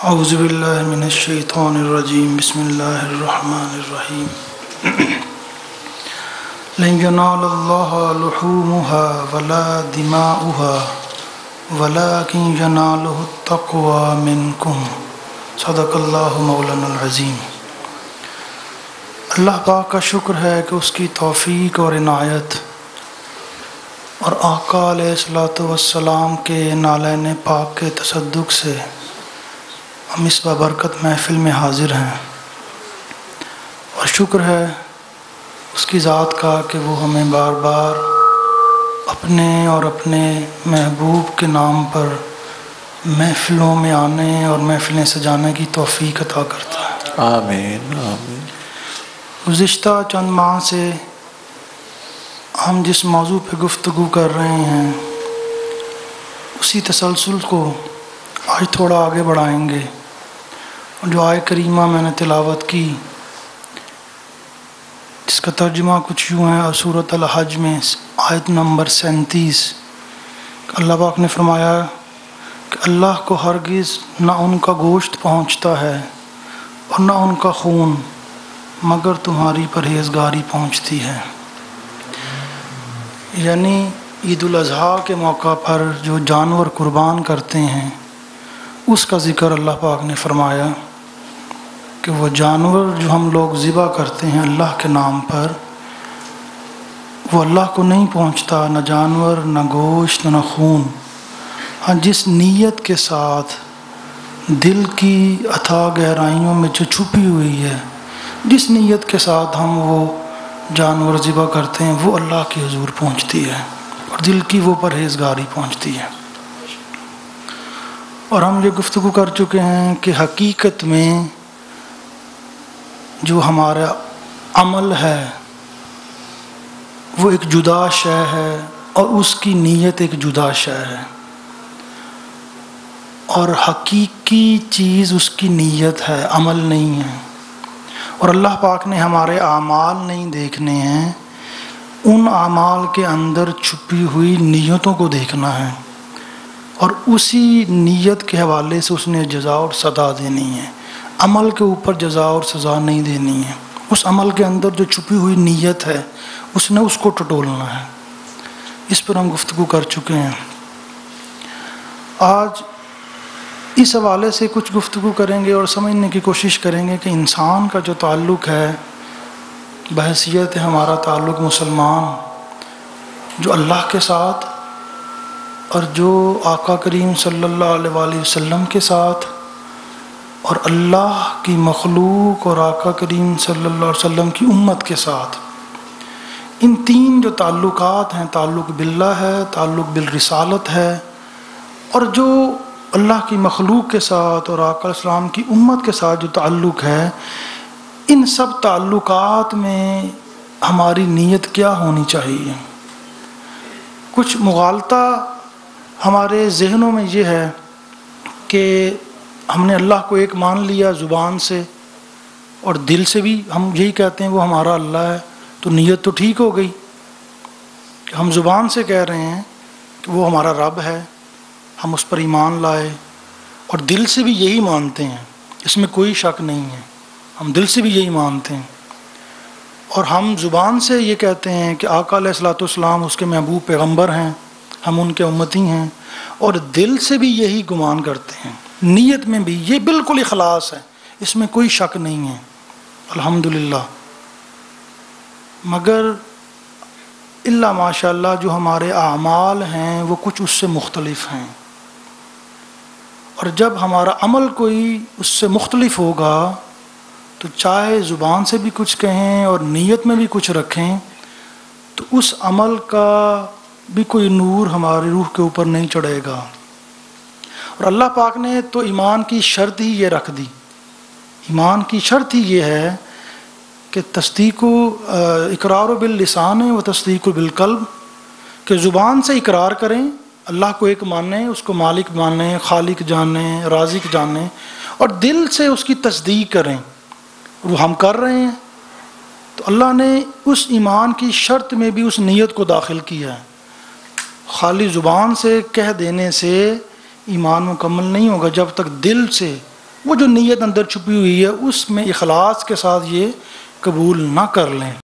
اعوذ باللہ من الشیطان الرجیم بسم اللہ الرحمن الرحیم لن ینال اللہ لحومها ولا دماؤها ولکن ینالہ التقوی منکم صدق اللہ مولانا العظیم۔ اللہ پاک کا شکر ہے کہ اس کی توفیق اور عنایت اور آقا علیہ الصلوۃ والسلام کے نالین پاک کے تصدق سے ہم اس بابرکت محفل میں حاضر ہیں، اور شکر ہے اس کی ذات کا کہ وہ ہمیں بار بار اپنے اور اپنے محبوب کے نام پر محفلوں میں آنے اور محفلیں سجانے کی توفیق عطا کرتا ہے۔ آمین آمین۔ گزشتہ چند ماہ سے ہم جس موضوع پہ گفتگو کر رہے ہیں اسی تسلسل کو آج تھوڑا آگے بڑھائیں گے۔ جو آیہ کریمہ میں نے تلاوت کی جس کا ترجمہ کچھ یوں ہے، سورۃ الحج میں آیت نمبر 37، اللہ پاک نے فرمایا کہ اللہ کو ہرگز نہ ان کا گوشت پہنچتا ہے اور نہ ان کا خون، مگر تمہاری پرہیزگاری پہنچتی ہے۔ یعنی عید الاضحیٰ کے موقع پر جو جانور قربان کرتے ہیں اس کا ذکر اللہ پاک نے فرمایا کہ وہ جانور جو ہم لوگ ذبح کرتے ہیں اللہ کے نام پر، وہ اللہ کو نہیں پہنچتا، نہ جانور، نہ گوشت، نہ خون۔ ہاں، جس نیت کے ساتھ دل کی اتھاہ گہرائیوں میں جو چھپی ہوئی ہے، جس نیت کے ساتھ ہم وہ جانور ذبح کرتے ہیں وہ اللہ کی حضور پہنچتی ہے اور دل کی وہ پرہیزگاری پہنچتی ہے۔ اور ہم یہ گفتگو کر چکے ہیں کہ حقیقت میں جو ہمارا عمل ہے وہ ایک جدا شے ہے اور اس کی نیت ایک جدا شے ہے، اور حقیقی چیز اس کی نیت ہے، عمل نہیں ہے۔ اور اللہ پاک نے ہمارے اعمال نہیں دیکھنے ہیں، ان اعمال کے اندر چھپی ہوئی نیتوں کو دیکھنا ہے، اور اسی نیت کے حوالے سے اس نے جزا اور سزا دینی ہے۔ عمل کے اوپر جزا اور سزا نہیں دینی ہے، اس عمل کے اندر جو چھپی ہوئی نیت ہے اس نے اس کو ٹٹولنا ہے۔ اس پر ہم گفتگو کر چکے ہیں۔ آج اس حوالے سے کچھ گفتگو کریں گے اور سمجھنے کی کوشش کریں گے کہ انسان کا جو تعلق ہے بحیثیت ہمارا تعلق مسلمان، جو اللہ کے ساتھ اور جو آقا کریم صلی اللہ علیہ وآلہ وسلم کے ساتھ اور اللہ کی مخلوق اور آقا کریم صلی اللہ علیہ وسلم کی امت کے ساتھ، ان تین جو تعلقات ہیں، تعلق باللہ ہے، تعلق بالرسالت ہے، اور جو اللہ کی مخلوق کے ساتھ اور آقا السلام کی امت کے ساتھ جو تعلق ہے، ان سب تعلقات میں ہماری نیت کیا ہونی چاہیے۔ کچھ مغالطہ ہمارے ذہنوں میں یہ ہے کہ ہم نے اللہ کو ایک مان لیا زبان سے، اور دل سے بھی ہم یہی کہتے ہیں وہ ہمارا اللہ ہے، تو نیت تو ٹھیک ہو گئی۔ ہم زبان سے کہہ رہے ہیں کہ وہ ہمارا رب ہے، ہم اس پر ایمان لائے، اور دل سے بھی یہی مانتے ہیں، اس میں کوئی شک نہیں ہے، ہم دل سے بھی یہی مانتے ہیں۔ اور ہم زبان سے یہ کہتے ہیں کہ آقا علیہ الصلوۃ والسلام اس کے محبوب پیغمبر ہیں، ہم ان کے امتی ہیں، اور دل سے بھی یہی گمان کرتے ہیں، نیت میں بھی یہ بالکل اخلاص ہے، اس میں کوئی شک نہیں ہے، الحمدللہ۔ مگر الا ماشاء اللہ جو ہمارے اعمال ہیں وہ کچھ اس سے مختلف ہیں، اور جب ہمارا عمل کوئی اس سے مختلف ہوگا تو چاہے زبان سے بھی کچھ کہیں اور نیت میں بھی کچھ رکھیں تو اس عمل کا بھی کوئی نور ہماری روح کے اوپر نہیں چڑھے گا۔ اور اللہ پاک نے تو ایمان کی شرط ہی یہ رکھ دی، ایمان کی شرط ہی یہ ہے کہ تصدیق و اقرار باللسان و تصدیق بالقلب، کہ زبان سے اقرار کریں، اللہ کو ایک مانیں، اس کو مالک مانیں، خالق جانیں، رازق جانیں، اور دل سے اس کی تصدیق کریں، وہ ہم کر رہے ہیں۔ تو اللہ نے اس ایمان کی شرط میں بھی اس نیت کو داخل کیا ہے۔ خالی زبان سے کہہ دینے سے ایمان مکمل نہیں ہوگا جب تک دل سے وہ جو نیت اندر چھپی ہوئی ہے اس میں اخلاص کے ساتھ یہ قبول نہ کر لیں.